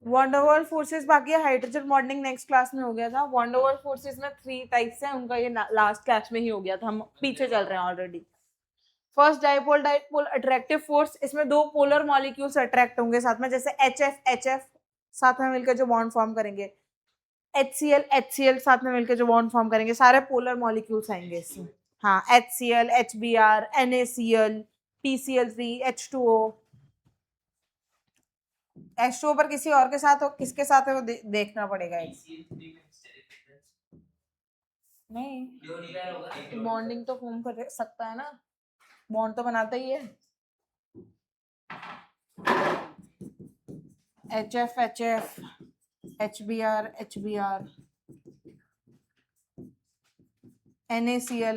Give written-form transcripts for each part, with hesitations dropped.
Van der Waals forces बाकी hydrogen bonding next class में हो गया था। वंडरवॉल फोर्सेस में 3 टाइप्स हैं, उनका ये लास्ट क्लास में ही हो गया था, हम पीछे चल रहे हैं already. First dipole dipole attractive force, इसमें 2 पोलर मॉलिक्यूल्स अट्रैक्ट होंगे साथ में, जैसे HF साथ में मिलकर जो बॉन्ड फॉर्म करेंगे, HCl साथ में मिलकर जो बॉन्ड फॉर्म करेंगे, सारे पोलर मॉलिक्यूल्स आएंगे इसमें। हाँ, HCl, HBr, NaCl, PCl3, H2O। H2O पर किसी और के साथ हो, किसके साथ है वो देखना पड़ेगा। नहीं, बॉन्डिंग तो फॉर्म कर सकता है ना, बॉन्ड तो बनाता ही है। HF, HBr, NaCl,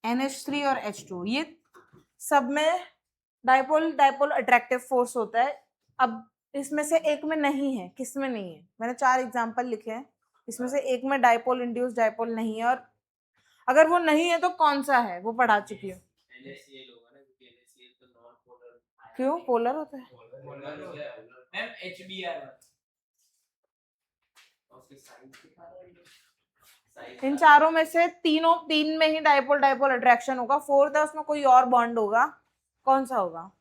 NH3 और H2, ये सब में डाइपोल डाइपोल अट्रैक्टिव फोर्स होता है। अब इसमें से एक में नहीं है, किस में नहीं है? मैंने 4 एग्जांपल लिखे हैं, इसमें से एक में डाइपोल इंड्यूस डाइपोल नहीं है, और अगर वो नहीं है तो कौन सा है वो पढ़ा चुकी हूँ। क्यों पोलर होता है? इन चारों में से तीन में ही डाइपोल डाइपोल अट्रैक्शन होगा, फोर्थ है उसमें कोई और बॉन्ड होगा, कौन सा होगा?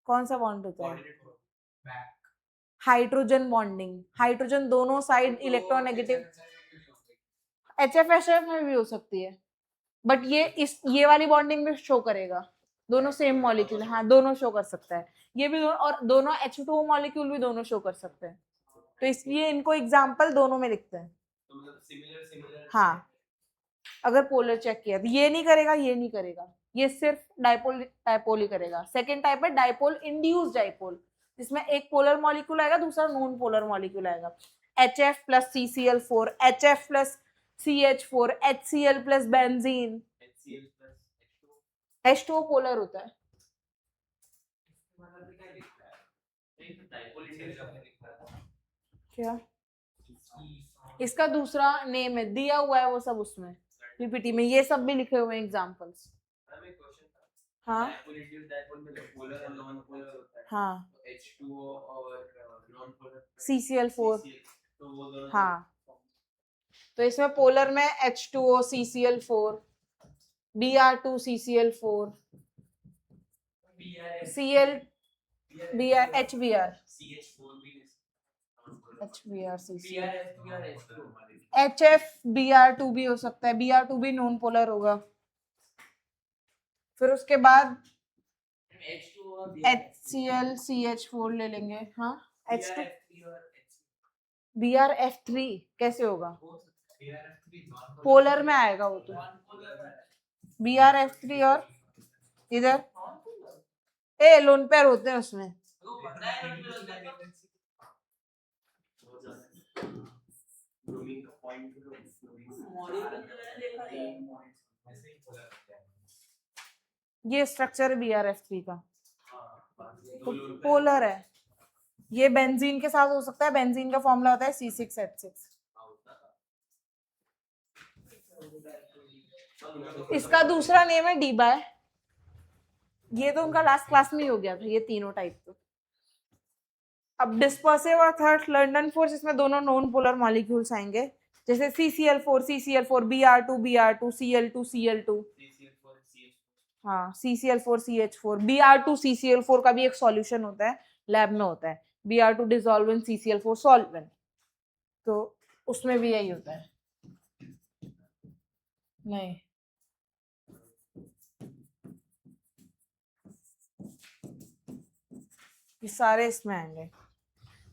कौन सा बॉन्ड होता है? हाइड्रोजन बॉन्डिंग, हाइड्रोजन दोनों साइड इलेक्ट्रोनेगेटिव। HF में भी हो सकती है, बट ये वाली बॉन्डिंग भी शो करेगा, दोनों सेम मॉलिक्यूल। हाँ, दोनों शो कर सकता है, ये भी और दोनों H2O मॉलिक्यूल भी दोनों शो कर सकते हैं, तो इसलिए इनको एग्जाम्पल दोनों में लिखते हैं। हाँ, अगर पोलर चेक किया तो ये नहीं करेगा, ये नहीं करेगा, ये सिर्फ डाइपोल डाइपोल ही करेगा। सेकेंड टाइप है डाइपोल इंड्यूस डाइपोल, जिसमें एक पोलर मॉलिक्यूल आएगा, दूसरा नॉन पोलर मॉलिक्यूल आएगा। HF plus CCl4, HF plus CH4, HCl plus benzene. H2O polar होता है। क्या इसका दूसरा नेम है, दिया हुआ है वो सब उसमें पीपीटी में, ये सब भी लिखे हुए हैं एग्जांपल्स। हाँ हाँ, CCl4। हाँ, तो इसमें पोलर में H2O CCl4, Br2 CCl4, Cl Br HBr CCl, HF Br2 भी हो सकता है, Br2 भी नॉन पोलर होगा। फिर उसके बाद HCl CH4 ले लेंगे। हाँ, H2 Brf3 कैसे होगा? पोलर में आएगा वो तो, Brf3 और इधर लोन पेयर होते हैं उसमें। ये स्ट्रक्चर है Brf3 का, तो पोलर है। ये बेंजीन के साथ हो सकता है, बेंजीन का फॉर्मूला होता है C6H6। इसका दूसरा नेम है डी बाय, ये तो उनका लास्ट क्लास में ही हो गया था, ये तीनों टाइप। तो अब डिस्पर्सिव और थर्ड लंडन फोर्स, इसमें दोनों नॉन पोलर मॉलिक्यूल्स आएंगे, जैसे CCl4 Br2 Cl2 Cl2। हाँ, CCl4 CH4, Br2 CCl4 का भी एक सॉल्यूशन होता है, लैब में होता है, Br2 dissolve in CCl4 solvent, तो उसमें भी यही होता है। नहीं, ये सारे इसमें आएंगे।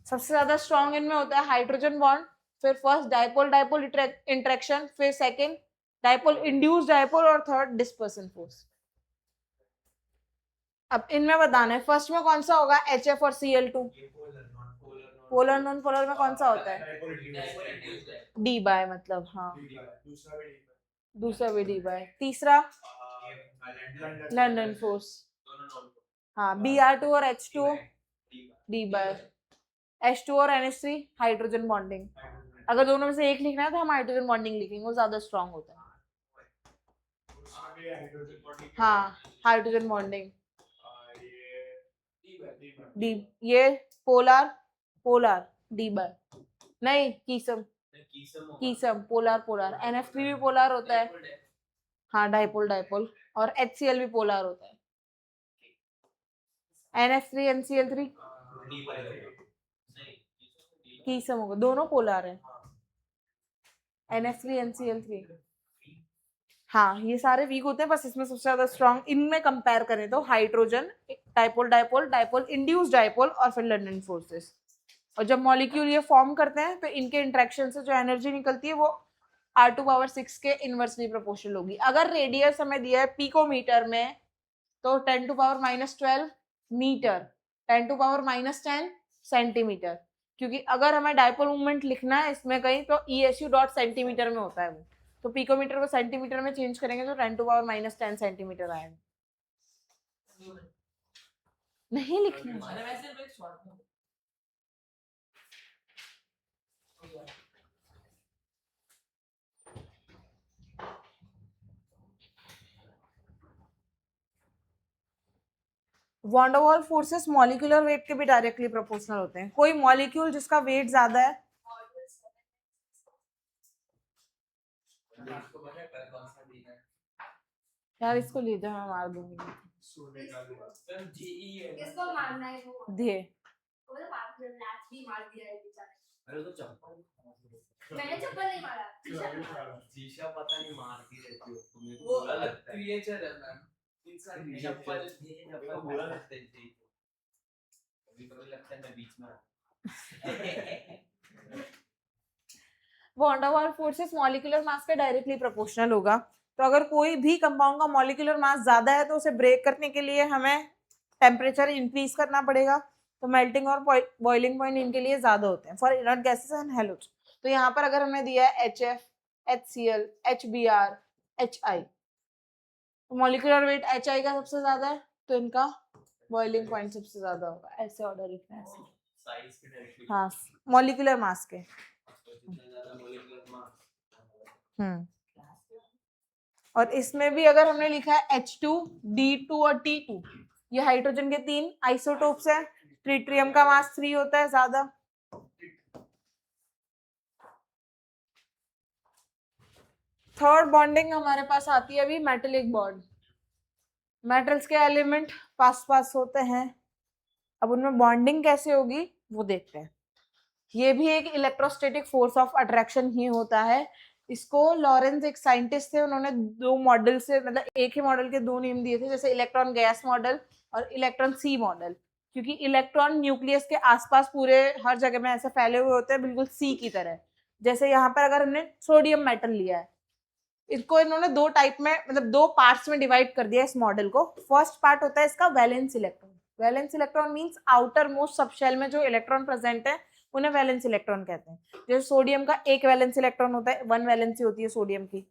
सबसे ज्यादा स्ट्रॉन्ग इनमें होता है हाइड्रोजन बॉन्ड, फिर फर्स्ट डाइपोल डाइपोल इंटरेक्शन, फिर सेकंड डाइपोल इंड्यूस डाइपोल, और थर्ड डिस्पर्सन फोर्स। अब इनमें बताना है फर्स्ट में कौन सा होगा, HF और Cl2। पोलर नॉन पोलर में कौन सा होता है? डी बाय, मतलब हाँ, दूसरा भी डी बाय। तीसरा लंडन फोर्स, हाँ, Br2 और H2 डी बाय, H2 और NH3 हाइड्रोजन बॉन्डिंग। अगर दोनों में से एक लिखना है तो हम हाइड्रोजन बॉन्डिंग लिखेंगे, वो ज्यादा स्ट्रॉन्ग होता है। हाँ हाइड्रोजन बॉन्डिंग डी, ये पोलर पोलर डी बार नहीं Keisam Keisam polar polar NF3 भी पोलर होता है। हाँ डाइपोल डाइपोल और HCl भी पोलर होता है। NF3 NCl3 कीसम होगा, दोनों पोलर है। NF3 NCl3 हाँ ये सारे वीक होते हैं, बस इसमें सबसे ज्यादा स्ट्रॉन्ग इनमें कंपेयर करें तो hydrogen dipole dipole dipole induce dipole और फिर लंडन फोर्सेस। और जब मॉलिक्यूल ये फॉर्म करते हैं तो इनके इंटरेक्शन से जो एनर्जी निकलती है वो R2 पावर 6 के इनवर्सली प्रोपोर्शनल होगी। अगर रेडियस हमें दिया है पिकोमीटर में तो 10 to power -12 metre, 10 to power -10 centimetre, क्योंकि अगर हमें डाइपोल मूवमेंट लिखना है इसमें कहीं तो ESU डॉट सेंटीमीटर में होता है वो, तो पिकोमीटर को सेंटीमीटर में चेंज करेंगे तो 10 टू पावर -10 सेंटीमीटर आएगा। नहीं लिखना है। वॉन डर वाल फोर्सेस मॉलिक्यूलर वेट के भी डायरेक्टली प्रोपोर्शनल होते हैं। कोई मॉलिक्यूल जिसका वेट ज्यादा है, यार इसको ले जाओ, मैं मार दूंगी। किसको मारना है वो? धे मैंने चप्पल नहीं मारा, शीशा पता नहीं मारती रहती है तुम्हें, वो क्रिएचर है मैम, इंसान चप्पल बुरा लगता है जी, कभी लगता है मैं बीच में वॉन डर वाल फोर्सेस मॉलिक्यूलर मास के डायरेक्टली प्रोपोर्शनल होगा। तो अगर कोई भी कंपाउंड का मॉलिक्यूलर मास ज्यादा है तो उसे ब्रेक करने के लिए हमें टेम्परेचर इंक्रीज करना पड़ेगा, तो मेल्टिंग और बॉइलिंग पॉइंट इनके लिए ज्यादा होते हैं for inert gases and halogen. तो यहाँ पर अगर हमें दिया है HF, HCl, HBr, HI, तो मॉलिक्यूलर वेट HI का सबसे ज्यादा है तो इनका बॉइलिंग पॉइंट सबसे ज्यादा होगा। ऐसे ऑर्डर लिखना है, हाँ मॉलिक्यूलर मास के। और इसमें भी अगर हमने लिखा है H2, D2 और T2, ये हाइड्रोजन के 3 आइसोटोप्स हैं। ट्रिटियम का मास 3 होता है ज्यादा। थर्ड बॉन्डिंग हमारे पास आती है अभी मेटलिक बॉन्ड। मेटल्स के एलिमेंट पास पास होते हैं, अब उनमें बॉन्डिंग कैसे होगी वो देखते हैं। ये भी एक इलेक्ट्रोस्टैटिक फोर्स ऑफ अट्रैक्शन ही होता है। इसको लॉरेंस एक साइंटिस्ट थे, उन्होंने दो मॉडल से मतलब एक ही मॉडल के दो नेम दिए थे, जैसे इलेक्ट्रॉन गैस मॉडल और इलेक्ट्रॉन सी मॉडल, क्योंकि इलेक्ट्रॉन न्यूक्लियस के आसपास पूरे हर जगह में ऐसे फैले हुए होते हैं बिल्कुल सी की तरह। जैसे यहाँ पर अगर हमने सोडियम मेटल लिया है, इसको इन्होंने दो टाइप में मतलब दो पार्ट्स में डिवाइड कर दिया इस मॉडल को। फर्स्ट पार्ट होता है इसका valence electron. Valence electron means outer most subshell में जो इलेक्ट्रॉन प्रेजेंट है उन्हें वैलेंस इलेक्ट्रॉन कहते हैं। जैसे सोडियम का एक वैलेंस इलेक्ट्रॉन होता है, 1 वैलेंसी होती है सोडियम की।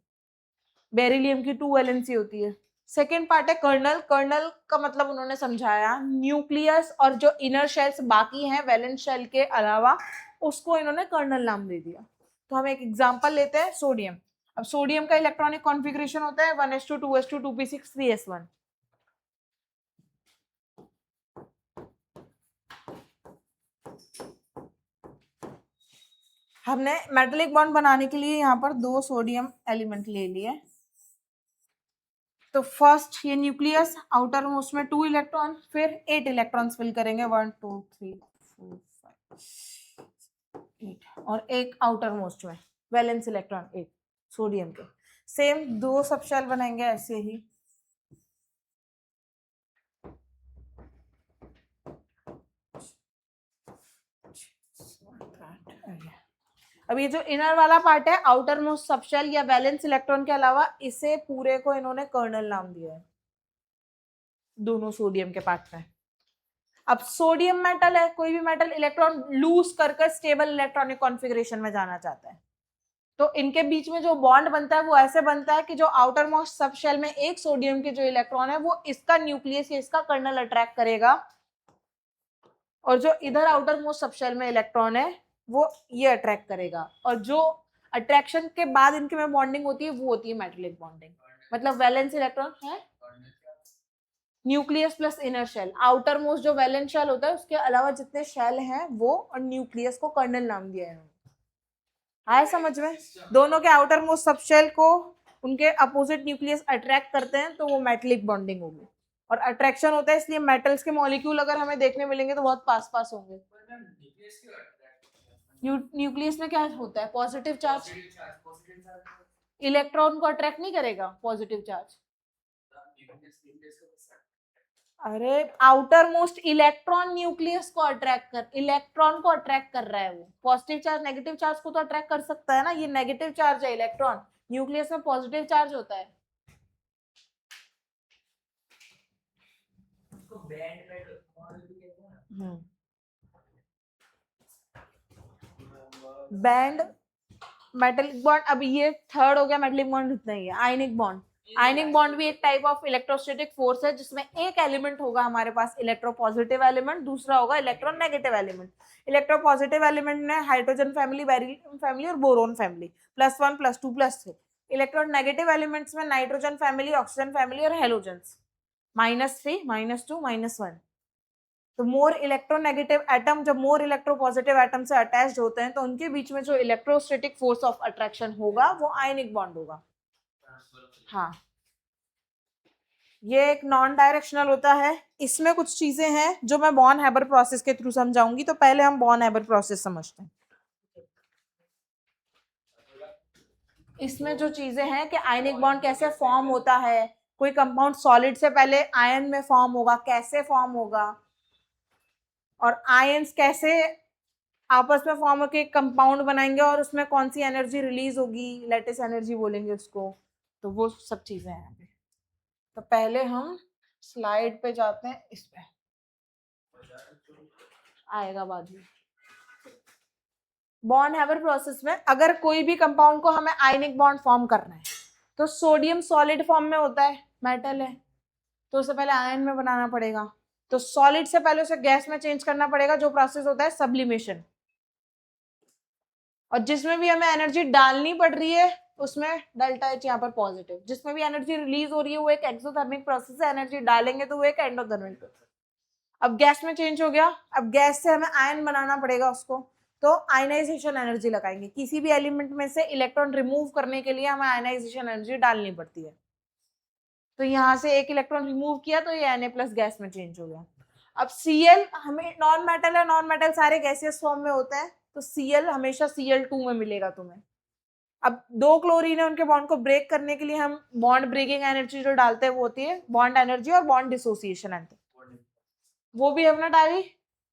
बेरिलियम की 2 वैलेंसी होती है। सेकेंड पार्ट है कर्नल। कर्नल का मतलब उन्होंने समझाया न्यूक्लियस और जो इनर शेल्स बाकी हैं वैलेंस शेल के अलावा, उसको इन्होंने कर्नल नाम दे दिया। तो हम एक एग्जांपल लेते हैं सोडियम। अब सोडियम का इलेक्ट्रॉनिक कॉन्फ़िगरेशन होता है 1s2 2s2 2p6 3s1। हमने मेटलिक बॉन्ड बनाने के लिए यहाँ पर 2 सोडियम एलिमेंट ले लिए। तो फर्स्ट ये न्यूक्लियस, आउटर मोस्ट में 2 इलेक्ट्रॉन, फिर 8 इलेक्ट्रॉन्स फिल करेंगे 1 2 3 4 5 8 और एक आउटर मोस्ट में वैलेंस इलेक्ट्रॉन 8 सोडियम के। सेम 2 सबशेल बनाएंगे ऐसे ही। अब ये जो इनर वाला पार्ट है आउटर मोस्ट सबशेल या वैलेंस इलेक्ट्रॉन के अलावा, इसे पूरे को इन्होंने कर्नल नाम दिया है दोनों सोडियम के पार्ट में। अब सोडियम मेटल है, कोई भी मेटल इलेक्ट्रॉन लूज कर स्टेबल इलेक्ट्रॉनिक कॉन्फ़िगरेशन में जाना चाहता है, तो इनके बीच में जो बॉन्ड बनता है वो ऐसे बनता है कि जो आउटर मोस्ट सबशेल में एक सोडियम के जो इलेक्ट्रॉन है वो इसका न्यूक्लियस या इसका कर्नल अट्रैक्ट करेगा, और जो इधर आउटर मोस्ट सबशेल में इलेक्ट्रॉन है वो ये अट्रैक्ट करेगा। और जो अट्रैक्शन के बाद इनके में बॉन्डिंग होती है वो होती है मेटलिक बॉन्डिंग। मतलब वैलेंस इलेक्ट्रॉन है nucleus plus inner shell, outermost जो वैलेंस शेल होता है उसके अलावा जितने शेल हैं वो, और न्यूक्लियस को कर्नल नाम दिया है। आए समझ में? दोनों के आउटर मोस्ट सब शेल को उनके अपोजिट न्यूक्लियस अट्रैक्ट करते हैं तो वो मेटलिक बॉन्डिंग होगी, और अट्रैक्शन होता है इसलिए मेटल्स के मॉलिक्यूल अगर हमें देखने मिलेंगे तो बहुत पास पास होंगे। न्यूक्लियस में क्या होता है? पॉजिटिव चार्ज, इलेक्ट्रॉन को अट्रैक्ट नहीं करेगा पॉजिटिव चार्ज। अरे आउटर मोस्ट इलेक्ट्रॉन न्यूक्लियस को अट्रैक्ट कर, इलेक्ट्रॉन को अट्रैक्ट कर रहा है वो। पॉजिटिव चार्ज नेगेटिव चार्ज को तो अट्रैक्ट कर सकता है ना, ये नेगेटिव चार्ज है इलेक्ट्रॉन, न्यूक्लियस में पॉजिटिव चार्ज होता है। बैंड मेटलिक बॉन्ड, अब ये थर्ड हो गया मेटलिक बॉन्ड, इतना ही है। आयनिक बॉन्ड, आयनिक बॉन्ड भी एक टाइप ऑफ इलेक्ट्रोस्टैटिक फोर्स है जिसमें एक एलिमेंट होगा हमारे पास इलेक्ट्रोपॉजिटिव एलिमेंट, दूसरा होगा इलेक्ट्रोनेगेटिव एलिमेंट। इलेक्ट्रोपॉजिटिव एलिमेंट में हाइड्रोजन फैमिली, बेरिलियम फैमिली और बोरोन फैमिली, +1 +2 +3। इलेक्ट्रोनेगेटिव एलिमेंट्स में नाइट्रोजन फैमिली, ऑक्सीजन फैमिली और हेलोजेंस, -3 -2 -1। तो मोर इलेक्ट्रोनेगेटिव एटम जब मोर इलेक्ट्रोपॉजिटिव एटम से अटैच्ड होते हैं तो उनके बीच में जो इलेक्ट्रोस्टैटिक फोर्स ऑफ अट्रैक्शन होगा वो आयनिक बॉन्ड होगा। हाँ, ये एक नॉन डायरेक्शनल होता है। इसमें कुछ चीजें हैं जो मैं बॉर्न हैबर प्रोसेस के थ्रू समझाऊंगी, तो पहले हम बॉर्न हैबर प्रोसेस समझते हैं। इसमें जो चीजें हैं कि आयनिक बॉन्ड कैसे फॉर्म होता है, कोई कंपाउंड सॉलिड से पहले आयन में फॉर्म होगा, कैसे फॉर्म होगा, और आयंस कैसे आपस में फॉर्म होकर एक कंपाउंड बनाएंगे और उसमें कौन सी एनर्जी रिलीज होगी, लैटिस एनर्जी बोलेंगे उसको। तो वो सब चीजें हैं। तो पहले हम स्लाइड पे जाते हैं, इस पे आएगा बाद में। बॉन्ड हैबर प्रोसेस में अगर कोई भी कंपाउंड को हमें आयनिक बॉन्ड फॉर्म करना है तो सोडियम सॉलिड फॉर्म में होता है, मेटल है, तो उसे पहले आयन में बनाना पड़ेगा। तो सॉलिड से पहले उसे गैस में चेंज करना पड़ेगा, जो प्रोसेस होता है सब्लिमेशन। और जिसमें भी हमें एनर्जी डालनी पड़ रही है उसमें डेल्टा एच यहाँ पर पॉजिटिव, जिसमें भी एनर्जी रिलीज हो रही है वो एक एक्सोथर्मिक प्रोसेस है, एनर्जी डालेंगे तो वो एक एंडोथर्मिक प्रोसेस। अब गैस में चेंज हो गया, अब गैस से हमें आयन बनाना पड़ेगा उसको, तो आयनाइजेशन एनर्जी लगाएंगे। किसी भी एलिमेंट में से इलेक्ट्रॉन रिमूव करने के लिए हमें आयनाइजेशन एनर्जी डालनी पड़ती है। तो यहाँ से एक इलेक्ट्रॉन रिमूव किया तो ये Na+ गैस में चेंज हो गया। अब Cl हमें नॉन मेटल है, नॉन मेटल सारे गैसियस फॉर्म में होते हैं, तो Cl हमेशा Cl2 में मिलेगा तुम्हें। अब 2 क्लोरीन है, उनके बॉन्ड को ब्रेक करने के लिए हम बॉन्ड ब्रेकिंग एनर्जी जो डालते हैं वो होती है बॉन्ड एनर्जी और बॉन्ड डिसोसिएशन एनर्जी, वो भी हमने डाली,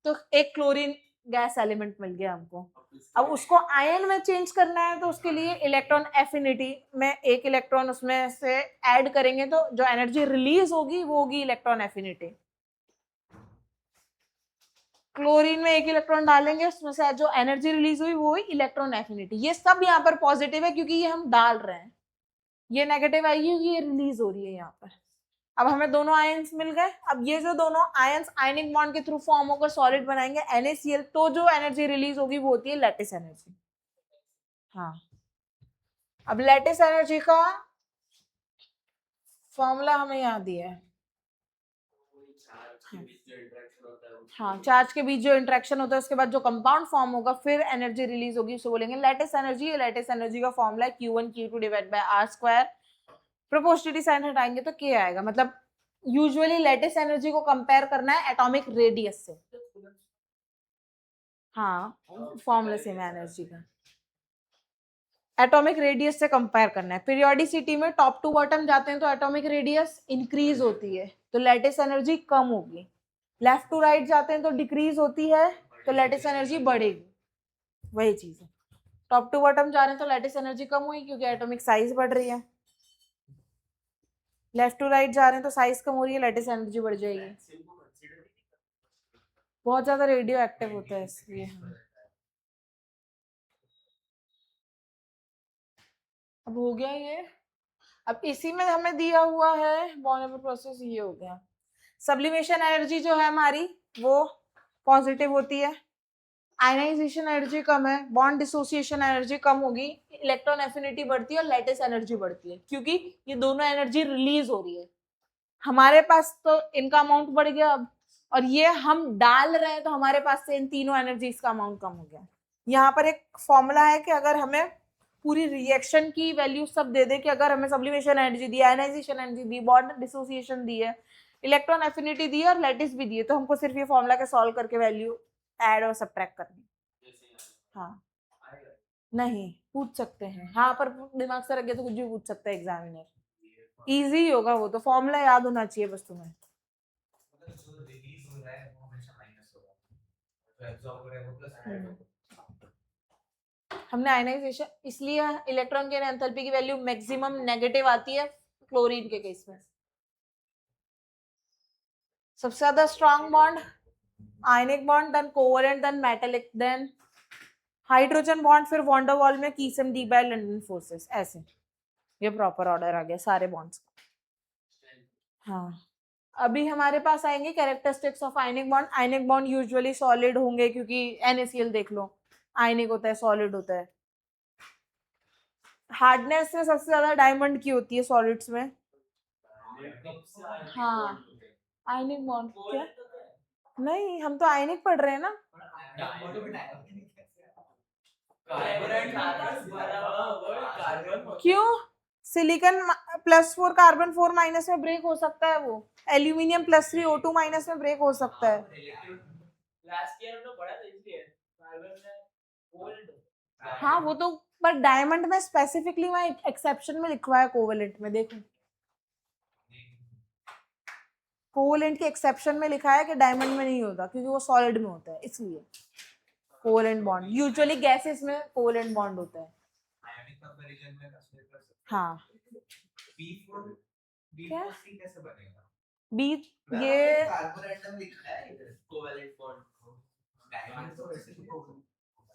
तो एक क्लोरीन गैस एलिमेंट मिल गया हमको। अब उसको आयन में चेंज करना है तो उसके लिए इलेक्ट्रॉन एफिनिटी में एक इलेक्ट्रॉन उसमें से ऐड करेंगे, तो जो एनर्जी रिलीज होगी वो होगी इलेक्ट्रॉन एफिनिटी। क्लोरीन में एक इलेक्ट्रॉन डालेंगे, उसमें से जो एनर्जी रिलीज हुई वो हुई इलेक्ट्रॉन एफिनिटी। ये सब यहाँ पर पॉजिटिव है क्योंकि ये हम डाल रहे हैं, ये नेगेटिव आई क्योंकि ये रिलीज हो रही है यहाँ पर। अब हमें दोनों आयंस मिल गए। अब ये जो दोनों आयंस आयनिक बॉन्ड के थ्रू फॉर्म होकर सॉलिड बनाएंगे NaCl, तो जो एनर्जी रिलीज होगी वो होती है लैटिस एनर्जी। हाँ, अब लैटिस एनर्जी का फॉर्मूला हमें यहाँ दिया है। हाँ, चार्ज के बीच जो इंटरेक्शन होता है उसके बाद जो कंपाउंड फॉर्म होगा फिर एनर्जी रिलीज होगी, उसको बोलेंगे लैटिस एनर्जी। लैटिस एनर्जी का फॉर्मूला है Q1 Q2 divide by R²। Proportionality sign हटाएंगे तो K आएगा। मतलब यूजुअली लैटिस एनर्जी को कंपेयर करना है एटॉमिक रेडियस से। हाँ, फॉर्मूला सेम है एनर्जी का, एटॉमिक रेडियस से कंपेयर करना है। पीरियोडिसिटी में टॉप टू बॉटम जाते हैं तो एटॉमिक रेडियस इंक्रीज होती है तो लैटिस एनर्जी कम होगी, लेफ्ट टू राइट जाते हैं तो डिक्रीज होती है तो लैटिस एनर्जी बढ़ेगी। वही चीज है, टॉप टू बॉटम जा रहे हैं तो लैटिस एनर्जी कम हुई क्योंकि एटॉमिक साइज बढ़ रही है, लेफ्ट टू राइट जा रहे हैं तो साइज कम हो रही है, लैटिस एनर्जी बढ़ जाएगी। बहुत ज्यादा रेडियो एक्टिव होता है इसलिए। अब हो गया ये। अब इसी में हमें दिया हुआ है बॉर्न प्रोसेस, ये हो गया। सब्लिमेशन एनर्जी जो है हमारी वो पॉजिटिव होती है, आयनाइजेशन एनर्जी कम है, बॉन्ड डिसोसिएशन एनर्जी कम होगी, इलेक्ट्रॉन एफिनिटी बढ़ती है और लैटिस एनर्जी बढ़ती है, क्योंकि ये दोनों एनर्जी रिलीज हो रही है। हमारे पास तो इनका अमाउंट बढ़ गया अब, और ये हम डाल रहे हैं तो हमारे पास से इन तीनों एनर्जीज का अमाउंट कम हो गया। यहाँ पर एक फॉर्मूला है कि अगर हमें पूरी रिएक्शन की वैल्यू सब दे दे, कि अगर हमें सब्लिमेशन एनर्जी दी, आयनाइजेशन एनर्जी दी, बॉन्ड डिसोसिएशन दी है, इलेक्ट्रॉन एफिनिटी दी है और लैटिस भी दी है, तो हमको सिर्फ ये फॉर्मूला के सॉल्व करके वैल्यू ऐड और सब्ट्रैक्ट करनी। हाँ, नहीं पूछ सकते हैं, हाँ, पर दिमाग से रख गया तो कुछ भी पूछ सकता है एग्जामिनर। इजी होगा वो तो, फॉर्मूला याद होना चाहिए बस तुम्हें। हमने आयनाइजेशन, इसलिए इलेक्ट्रॉन के एंथैल्पी की वैल्यू मैक्सिमम नेगेटिव आती है क्लोरीन के केस में। सबसे ज्यादा strong bond ionic bond, then covalent, then metallic, then hydrogen bond, फिर वॉन डेर वाल में Keesom Debye London forces, ऐसे ये प्रॉपर ऑर्डर आ गया सारे बॉन्ड्स। हाँ, अभी हमारे पास आएंगे characteristics of ionic bond. Ionic bond usually solid होंगे, क्योंकि NaCl देख लो, आयनिक होता है, सॉलिड होता है। हार्डनेस में सबसे ज्यादा डायमंड की होती है सॉलिड्स में। हाँ, आयनिक बॉन्ड क्या? नहीं, हम तो आयनिक पढ़ रहे हैं ना। क्यों? सिलिकॉन +4 कार्बन 4 माइनस में ब्रेक हो सकता है, वो एल्यूमिनियम +3 O2 माइनस में ब्रेक हो सकता है। हाँ, वो तो, पर डायमंड में स्पेसिफिकली वहां एक्सेप्शन में लिखवा है कोवेलेंट में, देखो कोवेलेंट के एक्सेप्शन में लिखा है कि डायमंड में नहीं होता, क्योंकि वो सॉलिड में होता है, इसलिए कोवेलेंट बॉन्ड यूजुअली गैसेस में कोवेलेंट बॉन्ड होता है। हाँ, क्या बी, ये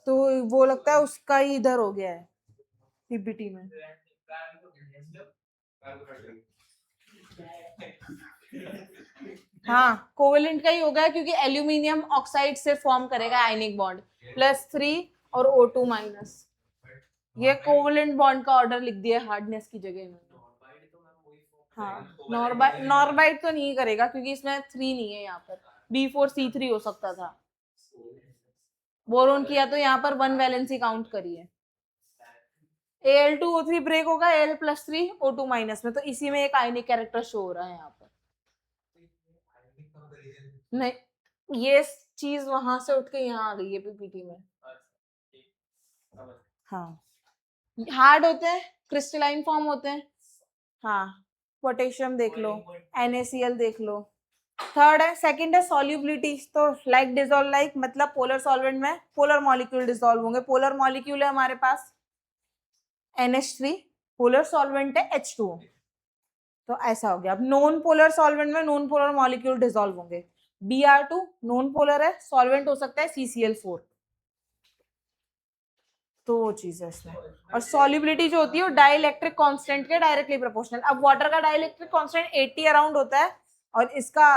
तो वो लगता है उसका ही इधर हो गया है पीपीटी में। हाँ, कोवेलेंट का ही होगा, क्योंकि एल्यूमिनियम ऑक्साइड से फॉर्म करेगा आयनिक बॉन्ड +3 और O2 माइनस। ये कोवेलेंट बॉन्ड का ऑर्डर लिख दिया हार्डनेस की जगह में। हाँ, नॉर्बाइट तो नहीं करेगा, क्योंकि इसमें 3 नहीं है, यहाँ पर B4C3 हो सकता था। बोरोन किया तो यहाँ पर 1 वैलेंसी काउंट करिए। Al2O3 ब्रेक होगा Al+3 O2 माइनस में, तो इसी में एक आयनिक कैरेक्टर शो हो रहा है यहाँ पर। नहीं, ये चीज वहां से उठ के यहाँ आ गई है पीपीटी में। हाँ, हार्ड होते हैं, क्रिस्टलाइन फॉर्म होते हैं। हाँ, पोटेशियम देख लो, NaCl देख लो। थर्ड है, सेकंड है सॉल्युबिलिटी, तो लाइक डिसॉल्व लाइक, मतलब पोलर सॉल्वेंट में पोलर मॉलिक्यूल डिसॉल्व होंगे। पोलर मॉलिक्यूल है हमारे पास NH3, पोलर सॉल्वेंट है H2O, तो ऐसा हो गया। अब नॉन पोलर सॉल्वेंट में नॉन पोलर मॉलिक्यूल डिसॉल्व होंगे। Br2 नॉन पोलर है, सॉल्वेंट हो सकता है CCl4, तो वो चीज है इसमें। और सॉल्युबिलिटी जो होती है वो डाइलेक्ट्रिक कांस्टेंट के डायरेक्टली प्रोपोर्शनल। अब वाटर का डाइलेक्ट्रिक कांस्टेंट 80 अराउंड होता है, और इसका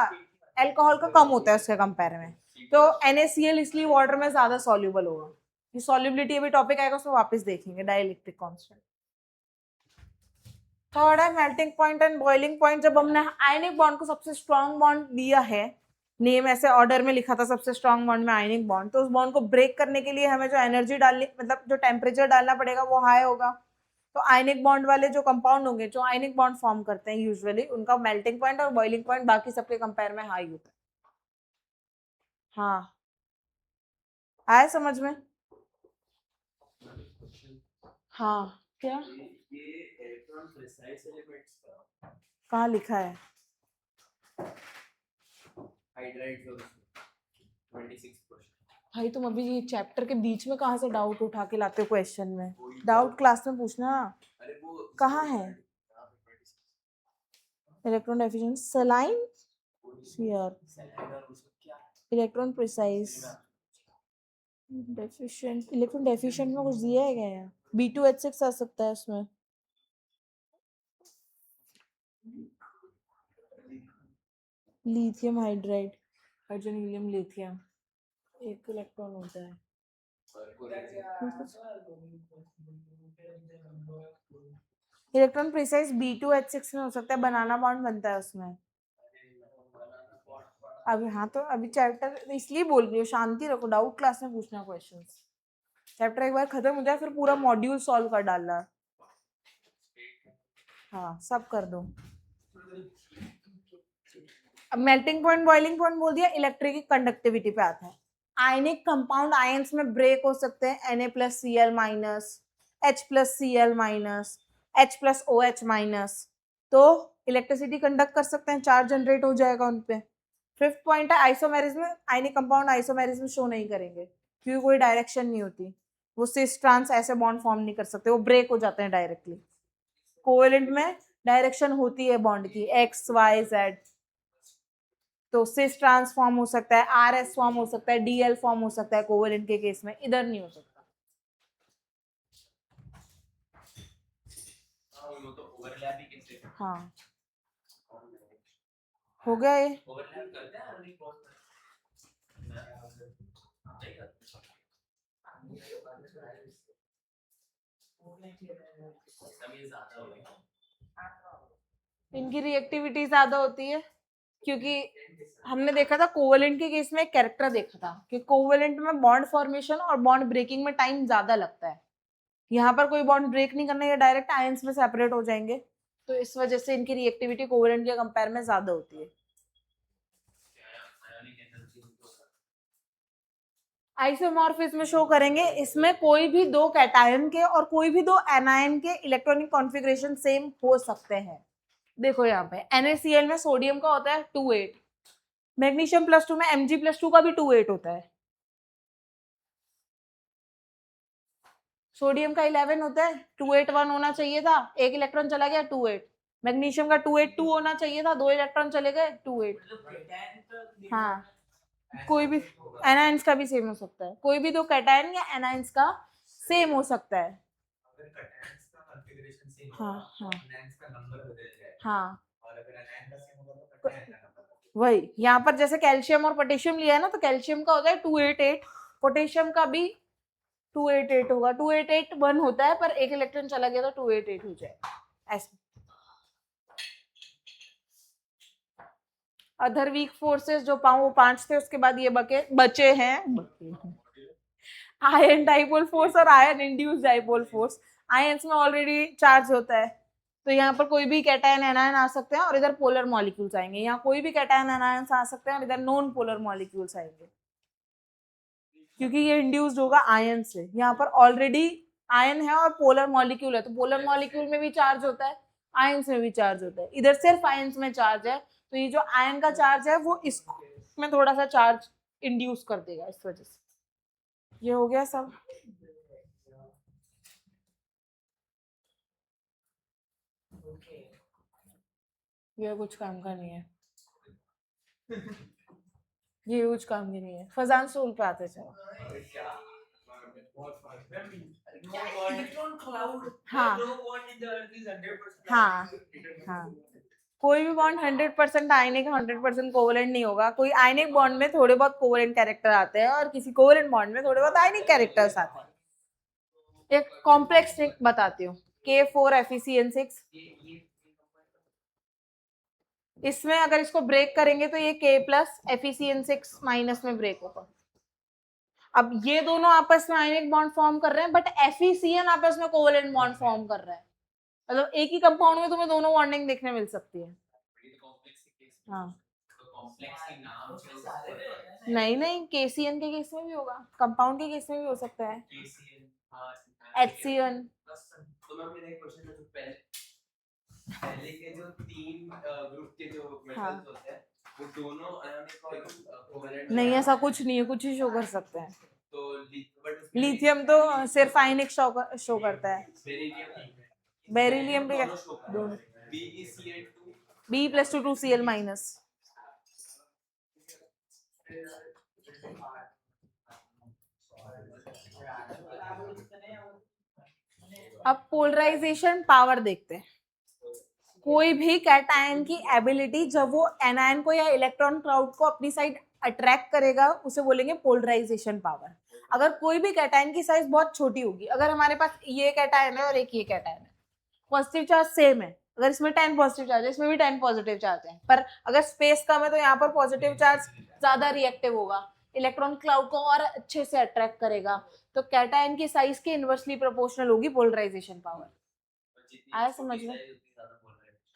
अल्कोहल का कम होता है उसके कंपेयर में, तो NaCl इसलिए वाटर में ज्यादा सॉल्युबल होगा। ये सॉल्युबिलिटी अभी टॉपिक आएगा, उसमें वापस देखेंगे डाइलेक्ट्रिक कांस्टेंट। थर्ड है melting point and boiling point. जब हमने आयनिक बॉन्ड को सबसे स्ट्रॉन्ग बॉन्ड दिया है, नेम ऐसे ऑर्डर में लिखा था, सबसे स्ट्रॉन्ग बॉन्ड में आयनिक बॉन्ड, तो उस बॉन्ड को ब्रेक करने के लिए हमें जो एनर्जी डालनी, मतलब जो टेम्परेचर डालना पड़ेगा वो हाई होगा। तो आयनिक बॉन्ड वाले जो कंपाउंड होंगे, जो आयनिक बॉन्ड फॉर्म करते हैं यूजुअली, उनका मेल्टिंग पॉइंट और बॉइलिंग पॉइंट बाकी सबके कंपेयर में हाई होता है। हाँ, आया समझ में? हाँ, क्या कहाँ लिखा है? भाई, तुम अभी ये चैप्टर के बीच में कहाँ से डाउट उठा के लाते हो क्वेश्चन में? डाउट क्लास में पूछना। कहाँ है electron deficient? Saline electron precise deficient, electron deficient में कुछ दिया है क्या यार? B2H6 आ सकता है उसमें। Lithium hydride, hydrogen helium lithium, एक इलेक्ट्रॉन होता है। इलेक्ट्रॉन प्रिसाइज B2H6 में हो सकता है, बनाना बॉन्ड बनता है उसमें। अभी हाँ, तो अभी चैप्टर इसलिए बोल रही हूँ, शांति रखो, डाउट क्लास में पूछना क्वेश्चंस। चैप्टर एक बार खत्म हो जाए फिर पूरा मॉड्यूल सॉल्व कर डालना। हाँ, सब कर दो। अब मेल्टिंग पॉइंट बॉइलिंग पॉइंट बोल दिया, इलेक्ट्रिक कंडक्टिविटी पे आता है। आयनिक कंपाउंड आयंस में ब्रेक हो सकते हैं, Na+Cl-, H+Cl-, H+OH-। तो इलेक्ट्रिसिटी कंडक्ट कर सकते हैं, चार्ज जनरेट हो जाएगा उनपे। फिफ्थ पॉइंट है isomerism. Ionic compound isomerism show नहीं करेंगे क्योंकि कोई डायरेक्शन नहीं होती, वो सिस ट्रांस ऐसे बॉन्ड फॉर्म नहीं कर सकते, वो ब्रेक हो जाते हैं डायरेक्टली। कोवेलेंट में डायरेक्शन होती है बॉन्ड की, XY Z। तो सिस ट्रांसफॉर्म हो सकता है, RS फॉर्म हो सकता है, DL फॉर्म हो सकता है कोवेलेंट के केस में, इधर नहीं हो सकता। हाँ, हो गया ये। इनकी रिएक्टिविटी ज्यादा होती है क्योंकि हमने देखा था कोवेलेंट के केस में एक कैरेक्टर देखा था कि कोवेलेंट में बॉन्ड फॉर्मेशन और बॉन्ड ब्रेकिंग में टाइम ज्यादा लगता है। यहाँ पर कोई बॉन्ड ब्रेक नहीं करना, ये डायरेक्ट आयंस में सेपरेट हो जाएंगे, तो इस वजह से इनकी रिएक्टिविटी कोवेलेंट के कंपेयर में ज्यादा होती है। आइसोमॉर्फिज्म शो करेंगे, इसमें कोई भी दो कैटायन के और कोई भी दो एनायन के इलेक्ट्रॉनिक कॉन्फ़िगरेशन सेम हो सकते हैं। देखो यहाँ पे NaCl में सोडियम का होता है 2,8, मैग्नीशियम +2 में Mg+2 का भी 2,8 होता है, सोडियम का 11 होता है, 2,8,1 होना चाहिए था, एक इलेक्ट्रॉन चला गया 2,8। मैग्नीशियम का 2,8,2 होना चाहिए था, 2 इलेक्ट्रॉन चले गए 2,8। हाँ, कोई भी एनायंस का भी सेम हो सकता है, कोई भी दो कैटायन या एनायंस का सेम हो सकता है। हाँ हाँ हाँ, वही यहाँ पर जैसे कैल्शियम और पोटेशियम लिया है ना, तो कैल्शियम का होता है 288, पोटेशियम का भी 288 होगा, 288 1 होता है, पर एक इलेक्ट्रॉन चला गया तो 288 हो जाए ऐसे। अदर वीक फोर्सेस जो वो 5 थे, उसके बाद ये बचे हैं आयन डाइपोल फोर्स और ion induce dipole force. Ions में ऑलरेडी चार्ज होता है, तो यहाँ पर कोई भी कैटायन एनायन आ सकते हैं और इधर पोलर मॉलिक्यूल्स आएंगे, यहाँ कोई भी कैटायन एनायन आ सकते हैं और इधर नॉन पोलर मॉलिक्यूल्स आएंगे, क्योंकि ये इंड्यूस्ड होगा आयन से। यहाँ पर ऑलरेडी आयन है और पोलर मॉलिक्यूल है, तो पोलर मॉलिक्यूल में भी चार्ज होता है, आयंस में भी चार्ज होता है, इधर सिर्फ आयंस में चार्ज है, तो ये जो आयन का चार्ज है वो इसमें थोड़ा सा चार्ज इंड्यूस कर देगा, इस वजह से। ये हो गया सब। ये कुछ काम का नहीं है, ये कुछ काम की नहीं है। फजान सोल पे आते चलो। हाँ हाँ हाँ, कोई भी बॉन्ड 100% आयनिक 100% कोवेलेंट नहीं होगा। कोई आयनिक बॉन्ड में थोड़े बहुत कोवेलेंट कैरेक्टर आते हैं और किसी कोवेलेंट बॉन्ड में थोड़े बहुत आयनिक कैरेक्टर्स आते हैं। एक कॉम्प्लेक्स ट्रिक बताती हूँ, K4FeCN6, इसमें अगर इसको ब्रेक करेंगे तो ये K+FeCN6- में ब्रेक होगा। अब ये दोनों आपस में आयनिक बॉन्ड फॉर्म कर रहे हैं, बट FeCN आपस में कोवेलेंट बॉन्ड फॉर्म कर रहा है, मतलब एक ही कंपाउंड में तुम्हें दोनों बॉन्डिंग देखने मिल सकती है। हाँ, नहीं नहीं, KCN के केस में भी होगा, कंपाउंड के केस में भी हो सकता है, HCN। पहले के जो 3 ग्रुप के जो मेटल्स होते हैं, वो दोनों नहीं, ऐसा कुछ नहीं है, कुछ ही शो कर सकते हैं। तो लिथियम तो सिर्फ आयनिक शो करता है, बेरिलियम भी दोनों, B+2 2Cl-। अब पोलराइजेशन पावर देखते हैं। कोई भी कैटायन की एबिलिटी, जब वो एनायन को या इलेक्ट्रॉन क्लाउड को अपनी साइड अट्रैक्ट करेगा, उसे बोलेंगे पोलराइजेशन पावर। अगर कोई भी कैटायन की साइज बहुत छोटी होगी, अगर हमारे पास ये कैटायन है और एक ये कैटायन है, पॉजिटिव चार्ज सेम है, अगर इसमें 10 पॉजिटिव चार्ज है, इसमें भी 10 पॉजिटिव चार्ज है, पर अगर स्पेस कम है तो यहाँ पर पॉजिटिव चार्ज ज्यादा रिएक्टिव होगा, इलेक्ट्रॉन क्लाउड को और अच्छे से अट्रैक्ट करेगा, तो कैटायन की साइज के इनवर्सली प्रोपोर्शनल होगी पोलराइजेशन पावर। आया समझ में?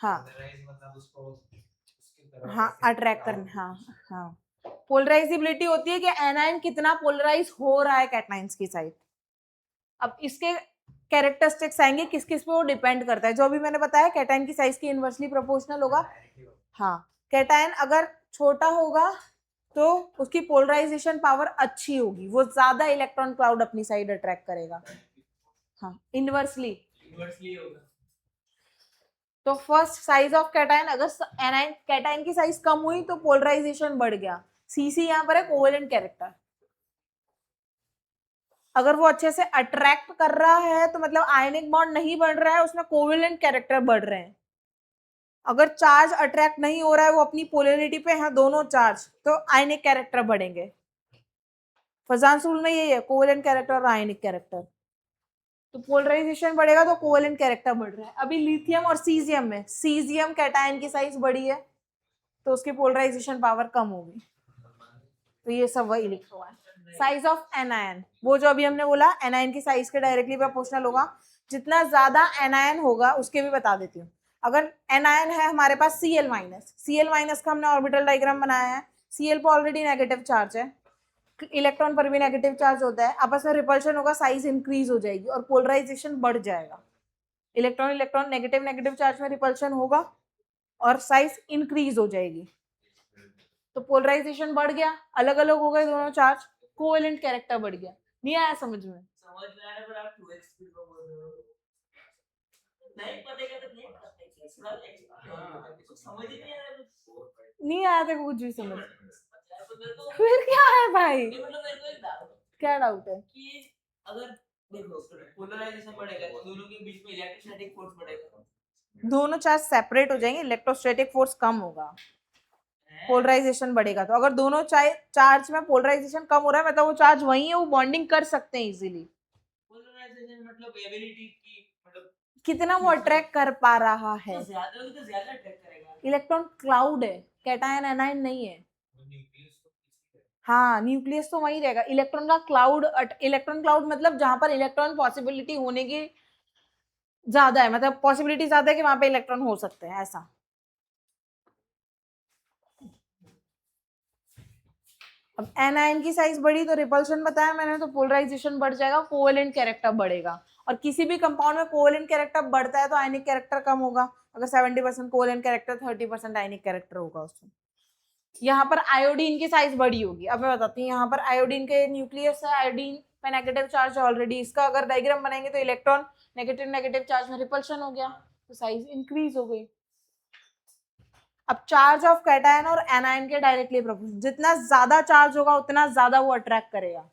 हाँ हाँ, अट्रैक्ट करना, हाँ हाँ। पोलराइजिबिलिटी होती है कि एनायन कितना पोलराइज हो रहा है कैटायंस की साइड। अब इसके कैरेक्टरिस्टिक्स आएंगे, किस किस पे वो डिपेंड करता है, जो अभी मैंने बताया कैटायन की साइज की इनवर्सली प्रोपोर्शनल होगा। हाँ, कैटायन अगर छोटा होगा तो उसकी पोलराइजेशन पावर अच्छी होगी, वो ज्यादा इलेक्ट्रॉन क्लाउड अपनी साइड अट्रैक्ट करेगा। हाँ, इनवर्सली होगा। तो फर्स्ट साइज ऑफ कैटायन, अगर एनायन कैटायन की साइज कम हुई तो पोलराइजेशन बढ़ गया। सीसी यहाँ पर है कोवेलेंट कैरेक्टर, अगर वो अच्छे से अट्रैक्ट कर रहा है तो मतलब आयनिक बॉन्ड नहीं बढ़ रहा है, उसमें कोवेलेंट कैरेक्टर बढ़ रहे हैं। अगर चार्ज अट्रैक्ट नहीं हो रहा है, वो अपनी पोलैरिटी पे है दोनों चार्ज, तो आयनिक कैरेक्टर बढ़ेंगे। फजान्स रूल में यही है, कोवेलेंट कैरेक्टर और आयनिक कैरेक्टर। तो पोलराइजेशन बढ़ेगा तो कोवेलेंट कैरेक्टर बढ़ रहा है। अभी लिथियम और सीजियम में, सीजियम कैटायन की साइज बड़ी है तो उसकी पोलराइजेशन पावर कम होगी। तो ये सब वही लिखा हुआ है। साइज ऑफ एनायन, वो जो अभी हमने बोला एनायन की साइज के डायरेक्टली प्रोपोर्शनल होगा। जितना ज्यादा एनायन होगा, उसके भी बता देती हूँ। अगर एनायन है हमारे पास Cl माइनस, Cl माइनस का हमने ऑर्बिटल डायग्राम बनाया है, Cl पर ऑलरेडी नेगेटिव चार्ज है, इलेक्ट्रॉन पर भी नेगेटिव चार्ज होता है, आपस में रिपल्शन होगा, साइज इंक्रीज हो जाएगी और पोलराइजेशन बढ़ जाएगा। Electron electron negative negative charge में रिपल्शन होगा और साइज इंक्रीज हो जाएगी, तो पोलराइजेशन बढ़ गया, अलग अलग हो गए दोनों चार्ज, कोवेलेंट कैरेक्टर बढ़ गया। नहीं आया समझ में? समझ में आया, पर आप 2x स्पीड में बोल रहे हो, नहीं पता तो नहीं पता, समझ ही नहीं आया, नहीं आया था कुछ भी समझ। फिर क्या है भाई? मतलब मेरे को एक डाउट, क्या डाउट है कि अगर देखो पोलराइजेशन बढ़ेगा तो दोनों के बीच में इलेक्ट्रोस्टैटिक फोर्स बढ़ेगा, दोनों चार्ज सेपरेट हो जाएंगे, इलेक्ट्रोस्टैटिक फोर्स कम होगा, पोलराइजेशन बढ़ेगा। तो अगर दोनों चार्ज में पोलराइजेशन कम हो रहा है, मतलब वो चार्ज वही है, वो बॉन्डिंग कर सकते हैं इजीली। पोलराइजेशन मतलब एबिलिटी की, मतलब कितना वो अट्रैक्ट कर पा रहा है, तो ज्यादा अट्रैक्ट करेगा। इलेक्ट्रॉन क्लाउड है, कैटायन एनायन नहीं है। हाँ, न्यूक्लियस तो वही रहेगा, इलेक्ट्रॉन का क्लाउड, इलेक्ट्रॉन क्लाउड मतलब जहां पर इलेक्ट्रॉन पॉसिबिलिटी होने की ज्यादा है, मतलब पॉसिबिलिटी ज्यादा है कि वहां पे इलेक्ट्रॉन हो सकते हैं, ऐसा। अब एनायन की साइज बढ़ी तो रिपल्शन बताया मैंने, तो पोलराइजेशन बढ़ जाएगा, कोवेलेंट कैरेक्टर बढ़ेगा। और किसी भी कंपाउंड में कोवेलेंट कैरेक्टर बढ़ता है तो आयनिक कैरेक्टर कम होगा। अगर 70% कोवेलेंट कैरेक्टर, 30% आयनिक कैरेक्टर होगा उसमें। यहाँ पर आयोडीन की साइज बड़ी होगी। अब मैं बताती हूँ, यहाँ पर आयोडीन के न्यूक्लियस है, आयोडीन पे नेगेटिव चार्ज ऑलरेडी, इसका अगर डायग्राम बनाएंगे तो इलेक्ट्रॉन नेगेटिव नेगेटिव चार्ज में रिपल्शन हो गया, तो साइज इंक्रीज हो गई। अब चार्ज ऑफ कैटायन और एनायन के डायरेक्टली प्रोपोर्शनल, जितना ज्यादा चार्ज होगा उतना ज्यादा वो अट्रैक्ट करेगा।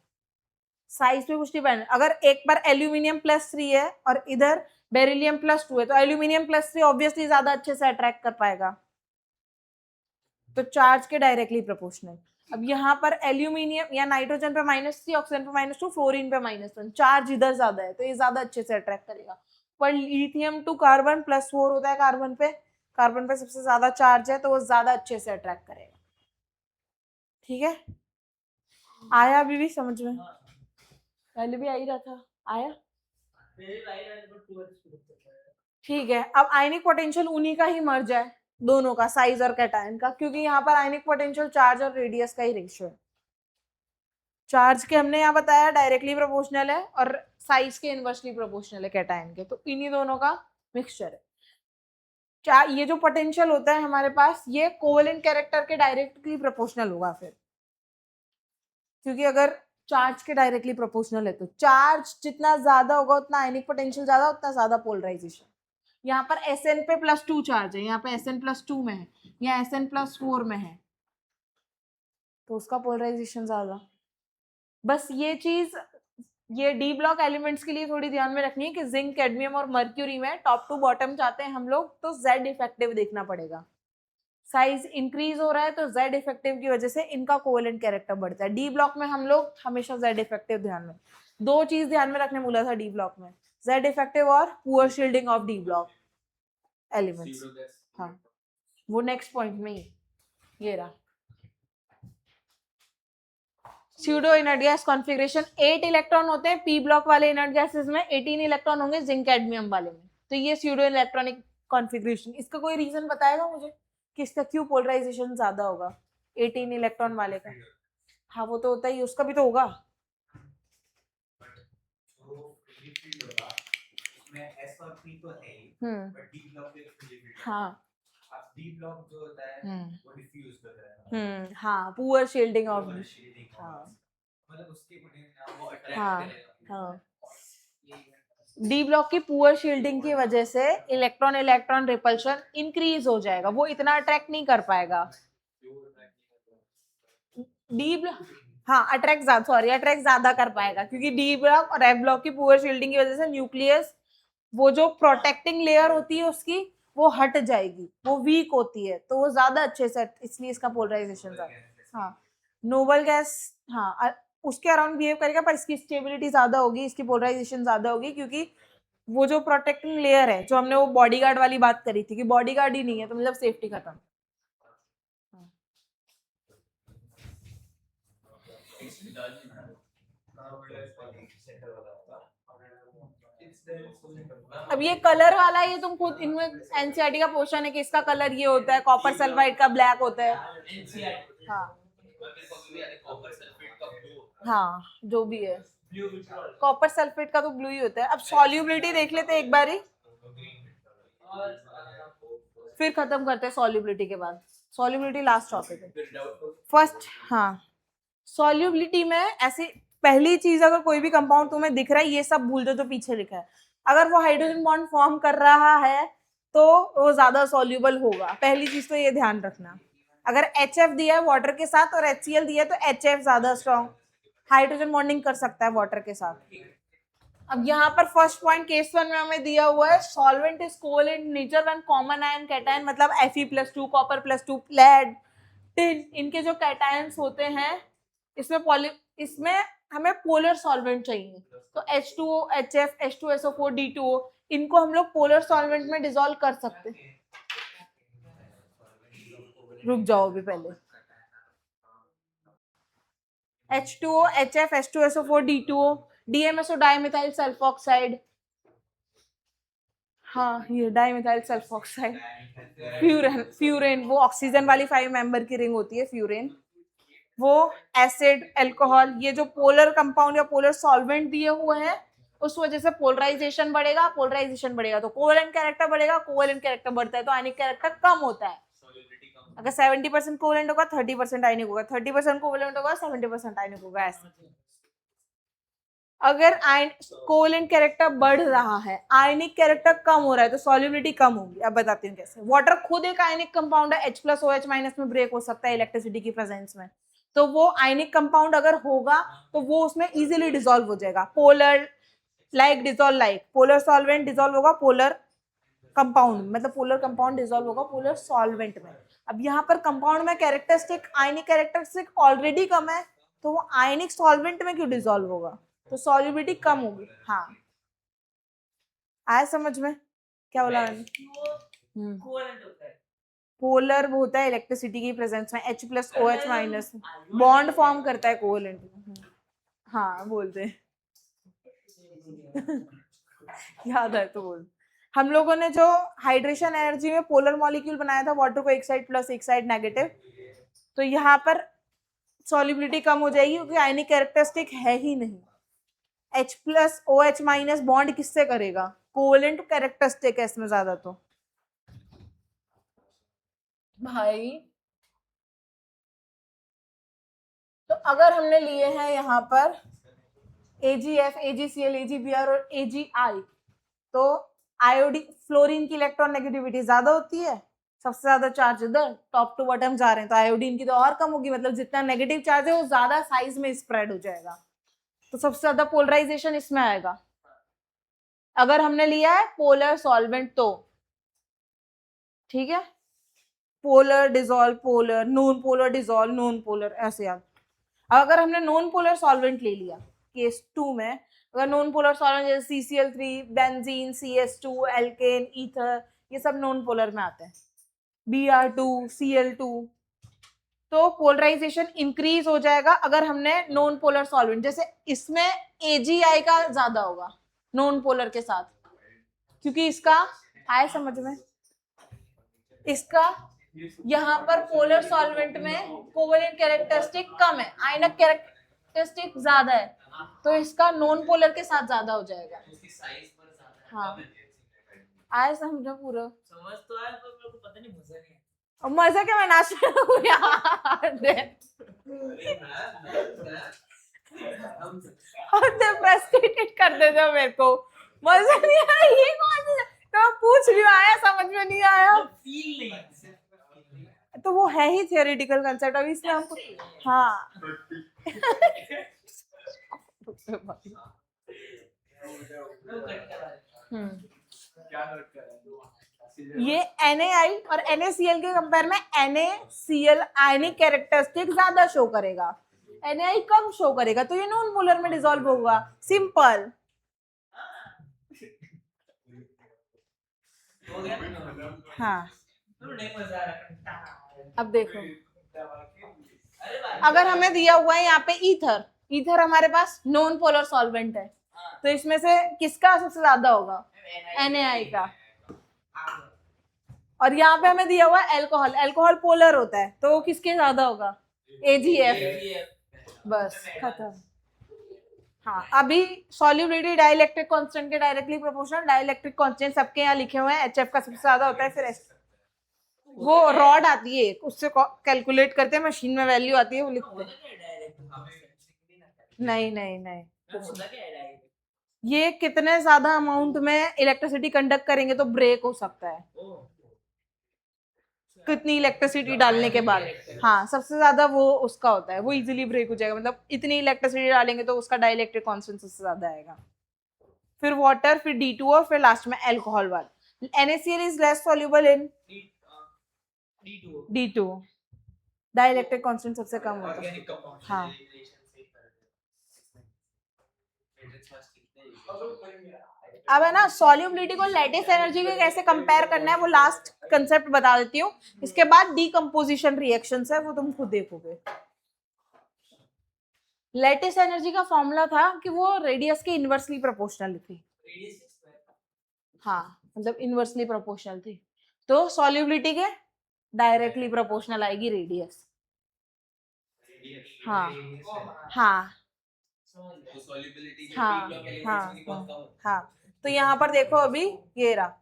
साइज पे कुछ डिपेंड, अगर एक बार एल्यूमिनियम +3 है और इधर बेरिलियम +2 है, तो एल्यूमिनियम +3 ऑब्वियसली ज्यादा अच्छे से अट्रैक्ट कर पाएगा, तो चार्ज के डायरेक्टली प्रोपोर्शनल। अब यहाँ पर एल्यूमिनियम या नाइट्रोजन पे -3, ऑक्सीजन पे -2, फ्लोरीन पे -1, चार्ज इधर ज्यादा है तो ये ज्यादा अच्छे से अट्रैक्ट करेगा। पर लिथियम टू कार्बन +4 होता है, कार्बन पे सबसे ज्यादा चार्ज है तो वो ज्यादा अच्छे से अट्रैक्ट करेगा। ठीक है, आया अभी भी समझ में? पहले भी आ ही रहा था, आया? ठीक है, अब आयनिक पोटेंशियल उन्हीं का ही मर्ज है, दोनों का, साइज और कैटायन का, क्योंकि यहाँ पर आयनिक पोटेंशियल चार्ज और रेडियस का ही रेशियो है। चार्ज के हमने यहाँ बताया डायरेक्टली प्रोपोर्शनल है और साइज के इनवर्सली प्रोपोर्शनल है कैटायन के, तो इन्हीं दोनों का मिक्सचर है। ये जो पोटेंशियल होता है हमारे पास, ये कोवेलेंट कैरेक्टर के डायरेक्टली प्रोपोर्शनल होगा फिर, क्योंकि अगर चार्ज के डायरेक्टली प्रोपोर्शनल है तो चार्ज जितना ज्यादा होगा उतना आयनिक पोटेंशियल ज्यादा, उतना ज्यादा पोलराइजेशन। यहाँ पर Sn पे +2 चार्ज है, यहाँ पे Sn +2 में है, यहाँ Sn +4 में है, तो उसका पोलराइजेशन ज्यादा। बस ये चीज, ये डी ब्लॉक एलिमेंट्स के लिए थोड़ी ध्यान में रखनी है कि जिंक, कैडमियम और मर्क्यूरी में टॉप टू बॉटम चाहते हैं हम लोग, तो Z इफेक्टिव देखना पड़ेगा। साइज इंक्रीज हो रहा है तो जेड इफेक्टिव की वजह से इनका कोवेलेंट कैरेक्टर बढ़ता है। डी ब्लॉक में हम लोग हमेशा जेड इफेक्टिव ध्यान में, दो चीज ध्यान में रखने बोला था डी ब्लॉक में, जेड इफेक्टिव और poor shielding of D block elements. हाँ वो नेक्स्ट पॉइंट में ही ये रहा। Pseudo inert gas configuration 8 electron होते हैं पी ब्लॉक वाले इनर्ट गैसेस में, 18 इलेक्ट्रॉन होंगे जिंक कैडमियम वाले में। तो ये स्यूडो इलेक्ट्रॉनिक कॉन्फ़िगरेशन, इसका कोई रीजन बताएगा मुझे कि इसका क्यों पोलराइजेशन ज्यादा होगा 18 इलेक्ट्रॉन वाले का? हाँ वो तो होता ही, उसका भी तो होगा। हाँ हाँ पुअर शील्डिंग ऑफ, हाँ हाँ हाँ डी ब्लॉक की पुअर शील्डिंग की वजह से इलेक्ट्रॉन इलेक्ट्रॉन रिपल्शन इंक्रीज हो जाएगा, वो इतना अट्रैक्ट नहीं कर पाएगा। डी ब्लॉक हाँ अट्रैक्ट ज्यादा कर पाएगा क्योंकि डी ब्लॉक और एफ ब्लॉक की पुअर शील्डिंग की वजह से न्यूक्लियस, वो जो प्रोटेक्टिंग लेयर होती है उसकी वो हट जाएगी, वो वीक होती है, तो वो ज्यादा अच्छे से, इसलिए इसका पोलराइजेशन ज्यादा। हाँ नोबल गैस हाँ उसके अराउंड बिहेव करेगा पर इसकी स्टेबिलिटी ज्यादा होगी, इसकी पोलराइजेशन ज्यादा होगी क्योंकि वो जो प्रोटेक्टिंग लेयर है, जो हमने वो बॉडीगार्ड वाली बात करी थी कि बॉडीगार्ड ही नहीं है तो मतलब सेफ्टी खत्म। अब ये कलर वाला, ये तुम खुद इनमें एनसीईआरटी का पोर्शन है कि इसका कलर ये होता है, कॉपर सल्फाइड का ब्लैक होता है। हाँ हाँ जो भी है, कॉपर सल्फेट का तो ब्लू ही होता है। अब सॉल्युबिलिटी देख लेते हैं एक बार ही, फिर खत्म करते हैं सॉल्युबिलिटी के बाद। सॉल्युबिलिटी लास्ट टॉपिक है। फर्स्ट हाँ सॉल्युबिलिटी में ऐसी पहली चीज, अगर कोई भी कंपाउंड तुम्हें दिख रहा है ये सब भूल दो जो पीछे लिखा है, अगर वो हाइड्रोजन बॉन्ड फॉर्म कर रहा है तो वो ज्यादा सॉल्युबल होगा, पहली चीज तो ये ध्यान रखना। अगर HF दिया है वाटर के साथ और HCl दिया है तो HF ज्यादा स्ट्रॉन्ग हाइड्रोजन बॉन्डिंग कर सकता है वाटर के साथ। अब यहाँ पर फर्स्ट पॉइंट केस 1 में हमें दिया हुआ है solvent is covalent nature when common ion cation, मतलब Fe+2 कॉपर +2 लेड टिन, इनके जो कैटायंस होते हैं इसमें हमें पोलर सॉल्वेंट चाहिए, तो H2O HF H2SO4 D2O इनको हम लोग पोलर सॉल्वेंट में डिसॉल्व कर सकते हैं। रुक जाओ अभी पहले, H2O HF H2SO4 D2O DMSO dimethyl sulphoxide, हाँ ये डाइमिथाइल सल्फोक्साइड, फ्यूरेन वो ऑक्सीजन वाली 5 मेंबर की रिंग होती है फ्यूरेन, वो एसिड अल्कोहल, ये जो पोलर कंपाउंड या पोलर सॉल्वेंट दिए हुए हैं उस वजह से पोलराइजेशन बढ़ेगा, पोलराइजेशन बढ़ेगा तो कोवेलेंट कैरेक्टर बढ़ेगा, कोवेलेंट कैरेक्टर बढ़ता है तो आयनिक कैरेक्टर कम होता है। अगर 70% कोवेलेंट होगा 30% आयनिक होगा, 30% कोवेलेंट होगा 70% आयनिक होगा, ऐसे। अगर कोवेलेंट कैरेक्टर बढ़ रहा है, आयनिक कैरेक्टर कम हो रहा है तो सॉल्युबिलिटी कम होगी। अब बताती हूँ कैसे। वाटर खुद एक आयनिक कंपाउंड है, H+OH- में ब्रेक हो सकता है इलेक्ट्रिसिटी की प्रेजेंस में, तो वो आयनिक कंपाउंड अगर होगा तो वो उसमें इजीली डिसॉल्व हो जाएगा। Polar like dissolve like, polar solvent dissolve होगा पोलर कंपाउंड, मतलब पोलर कंपाउंड डिसॉल्व होगा पोलर सॉल्वेंट में। अब यहाँ पर कंपाउंड में कैरेक्टरिस्टिक आयनिक कैरेक्टरिस्टिक ऑलरेडी कम है तो वो आयनिक सॉल्वेंट में क्यों डिसॉल्व होगा, तो सॉल्युबिलिटी कम होगी। हाँ आया समझ में क्या बोला? पोलर होता है इलेक्ट्रिसिटी की प्रेजेंस में, H+OH- बॉन्ड फॉर्म करता है कोवेलेंट। हाँ बोलते हैं याद है तो बोल। हम लोगों ने जो हाइड्रेशन एनर्जी में पोलर मॉलिक्यूल बनाया था, वाटर को एक साइड प्लस एक साइड नेगेटिव, तो यहाँ पर सॉल्युबिलिटी कम हो जाएगी क्योंकि आयनिक कैरेक्टरिस्टिक है ही नहीं। H+OH- बॉन्ड किससे करेगा, कोवेलेंट कैरेक्टरिस्टिक है इसमें ज्यादा। तो भाई तो अगर हमने लिए हैं यहाँ पर AgF AgCl AgBr और Agi, तो आयोडीन फ्लोरीन की इलेक्ट्रॉन नेगेटिविटी ज्यादा होती है, सबसे ज्यादा चार्ज इधर टॉप टू बॉटम जा रहे हैं, तो आयोडीन की तो और कम होगी, मतलब जितना नेगेटिव चार्ज है वो ज्यादा साइज में स्प्रेड हो जाएगा, तो सबसे ज्यादा पोलराइजेशन इसमें आएगा अगर हमने लिया है पोलर सॉल्वेंट तो। ठीक है, polar dissolve polar, non polar dissolve non polar, ऐसे याद। अगर हमने नॉन पोलर सॉल्वेंट ले लिया केस 2 में, अगर नॉन पोलर सॉल्वेंट जैसे CCl3, benzene, CS2, alkene, ether, ये सब नॉन पोलर में आते हैं, Br2, Cl2, तो पोलराइजेशन इंक्रीज हो जाएगा अगर हमने नॉन पोलर सॉल्वेंट, जैसे इसमें AgI का ज्यादा होगा नॉन पोलर के साथ, क्योंकि इसका आए समझ में, इसका यहाँ पर पोलर सॉल्वेंट में कोवेलेंट कैरेक्टरिस्टिक कम है, आयनक कैरेक्टरिस्टिक ज्यादा है, तो इसका नॉन पोलर के साथ ज्यादा हो जाएगा। हाँ आए समझो पूरा, समझ तो आया पर मेरे को पता नहीं, मजा नहीं और मजा क्या, मैं नाच रहा हूँ यार, फ्रस्ट्रेटेड कर देते हो मेरे को, मजा नहीं आया, ये कौन सी तो पूछ रही हूँ, आया समझ में नहीं आया, फील नहीं, तो वो है ही थियोरेटिकल कंसेप्ट, अभी इसलिए हमको हाँ ये NaI और NaCl के कंपेयर में NaCl आयनिक कैरेक्टरिस्टिक ज्यादा शो करेगा, NaI कम शो करेगा, तो ये नॉन पोलर में डिसॉल्व होगा, सिंपल। हाँ अब देखो, अगर हमें दिया हुआ है यहाँ पे ईथर, ईथर हमारे पास नॉन पोलर सॉल्वेंट है, तो इसमें से किसका सबसे ज्यादा होगा, NaI का, और यहाँ पे हमें दिया हुआ है अल्कोहल, अल्कोहल पोलर होता है, तो किसके ज्यादा होगा, AgF, बस खत्म। हाँ अभी सॉल्युबिलिटी डाइलेक्ट्रिक कांस्टेंट के डायरेक्टली प्रोपोर्शनल, डाइलेक्ट्रिक कांस्टेंट सबके यहाँ लिखे हुए हैं, HF का सबसे ज्यादा होता है, फिर वो रॉड आती है उससे कैलकुलेट करते हैं, मशीन में वैल्यू आती है वो लिखते हैं, नहीं नहीं नहीं, ये कितने ज्यादा अमाउंट में इलेक्ट्रिसिटी कंडक्ट करेंगे तो ब्रेक हो सकता है, कितनी इलेक्ट्रिसिटी डालने के बाद, हाँ सबसे ज्यादा वो उसका होता है, वो इजीली ब्रेक हो जाएगा, मतलब इतनी इलेक्ट्रिसिटी डालेंगे तो उसका डाइलेक्ट्रिक कांस्टेंट सबसे ज्यादा आएगा, फिर वाटर, फिर D2 और फिर लास्ट में अल्कोहल वाला। NaCl is less soluble in D2, dielectric constant सबसे कम होता है। हाँ अब है ना, सॉल्युबिलिटी को लैटिस एनर्जी के कैसे कंपेयर करना है वो लास्ट कंसेप्ट बता देती हूँ, इसके बाद डीकंपोजिशन रिएक्शंस है वो तुम खुद देखोगे। लैटिस एनर्जी का फॉर्मूला था कि वो रेडियस के इनवर्सली प्रोपोर्शनल थी, हाँ मतलब इनवर्सली प्रोपोर्शनल थी, तो सॉल्युबिलिटी के डायरेक्टली प्रोपोर्शनल आएगी रेडियस। हाँ हाँ हाँ हाँ हाँ, तो यहाँ पर देखो अभी ये रहा,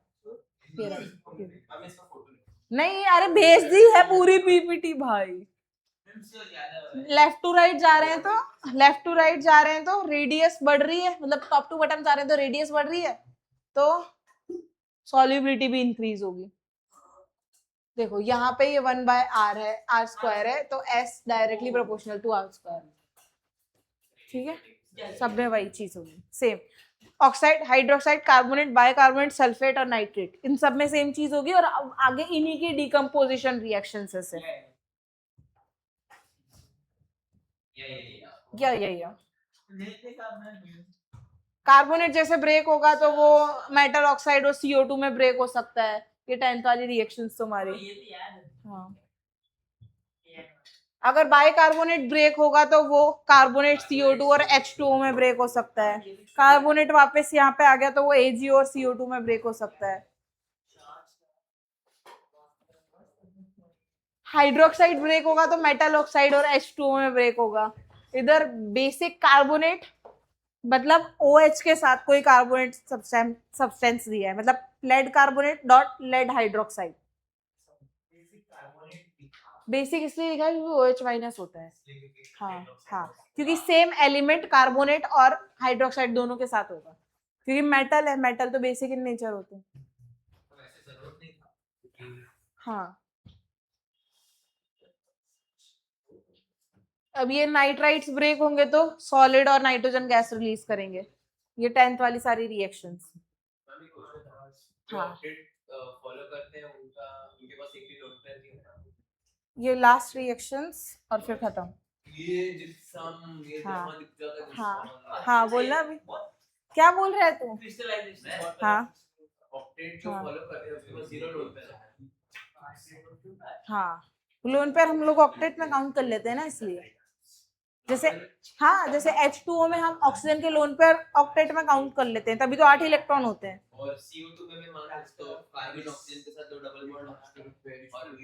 नहीं अरे भेज दी है पूरी PPT भाई, लेफ्ट टू राइट जा रहे हैं तो, लेफ्ट टू राइट जा रहे हैं तो रेडियस बढ़ रही है, मतलब टॉप टू बटन जा रहे हैं तो रेडियस बढ़ रही है, तो सॉल्युबिलिटी भी इंक्रीज होगी। देखो यहाँ पे ये 1/r है, r² है, तो s directly proportional to r², ठीक है, सब में वही चीज होगी same. Oxide, hydroxide, carbonate, bicarbonate, sulphate और नाइट्रेट, इन सब में सेम चीज होगी, और आगे इन्हीं की डिकम्पोजिशन रिएक्शन से या कार्बोनेट जैसे ब्रेक होगा तो वो मेटल ऑक्साइड और CO2 में ब्रेक हो सकता है, ये 10th वाली रिएक्शंस तुम्हारी। हाँ अगर बाइकार्बोनेट ब्रेक होगा तो वो कार्बोनेट CO2 और H2O में ब्रेक हो सकता है, कार्बोनेट वापस यहाँ पे आ गया तो वो AgO और CO2 में ब्रेक हो सकता है। हाइड्रोक्साइड ब्रेक होगा तो मेटल ऑक्साइड और H2O में ब्रेक होगा। इधर बेसिक कार्बोनेट मतलब OH के साथ कोई कार्बोनेट सब्सटेंस दिया है, मतलब lead carbonate dot lead hydroxide, basic इसलिए लिखा है क्योंकि OH माइनस होता है। हाँ हाँ, क्योंकि सेम एलिमेंट कार्बोनेट और हाइड्रोक्साइड दोनों के साथ होगा, क्योंकि मेटल है, मेटल तो बेसिक इन नेचर होते हैं। हाँ अब ये नाइट्राइट्स ब्रेक होंगे तो सॉलिड और नाइट्रोजन गैस रिलीज करेंगे, ये 10th वाली सारी रिएक्शंस। हाँ फॉलो करते हैं उनका, उनके पास एक भी ये लास्ट रिएक्शंस और फिर खत्म। ये जिप्सम ये हाँ। जमा दिख जाता है हाँ हाँ बोलना अभी, क्या बोल रहा है तू? क्रिस्टलाइजेशन हाँ ऑक्टेट जो हाँ। फॉलो कर रहे हैं उसके पास 0 लोड पे है। हाँ लोन पेयर हम लोग ऑक्टेट में काउंट कर लेते हैं ना, इसलिए जैसे हाँ जैसे H2O में हम ऑक्सीजन के लोन पेयर ऑक्टेट में काउंट कर लेते हैं, तभी तो 8 इलेक्ट्रॉन होते हैं। और CO2 में भी मान तो कार्बन ऑक्सीजन के साथ 2 डबल बॉन्ड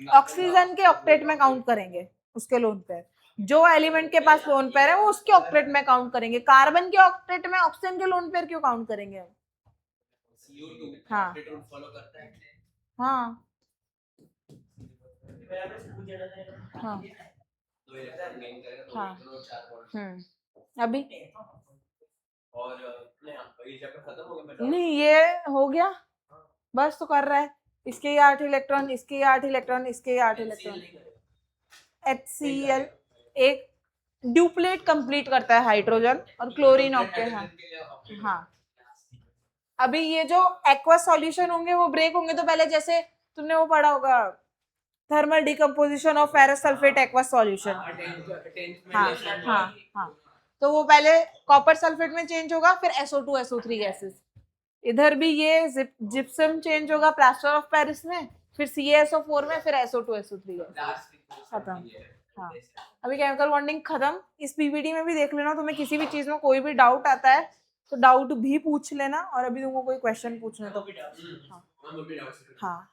और ऑक्सीजन के ऑक्टेट में काउंट करेंगे उसके लोन पेयर, जो एलिमेंट के पास लोन पेयर है वो उसके ऑक्टेट में काउंट करेंगे। कार्बन के ऑक्टेट में ऑक्सीजन के लोन पेयर क्यों काउंट करेंगे हम? CO2 हाँ। ऑक्टेट रूल फॉलो करता है। हाँ हाँ दो इलेक्ट्रॉन गेन करेगा तो हाँ। इलेक्ट्रॉन और 4 बॉन्ड अभी और नहीं ये चैप्टर खत्म हो गया। नहीं, ये हो गया बस, तो कर रहा है इसके ये 8 इलेक्ट्रॉन, इसके ये 8 इलेक्ट्रॉन, इसके ये 8 इलेक्ट्रॉन। HCl एक ड्यूप्लेट कंप्लीट करता है हाइड्रोजन और क्लोरीन ऑक्टेट। हाँ हाँ। अभी ये जो एक्वस सॉल्यूशन होंगे वो ब्रेक होंगे, तो पहले जैसे तुमने वो पढ़ा होगा thermal decomposition of ferrous sulphate aqueous solution. हाँ हाँ हाँ। तो वो पहले कॉपर सल्फेट में चेंज होगा, फिर SO2 SO3 गैसेस। इधर भी ये जिप्सम चेंज होगा प्लास्टर ऑफ पेरिस में, फिर CaSO4 में, फिर SO2 SO3 गैस खत्म। हाँ अभी केमिकल बॉन्डिंग खत्म। इस PPT में भी देख लेना, तुम्हें किसी भी चीज में कोई भी डाउट आता है तो डाउट भी पूछ लेना, और अभी तुमको कोई क्वेश्चन पूछना तो हाँ हाँ।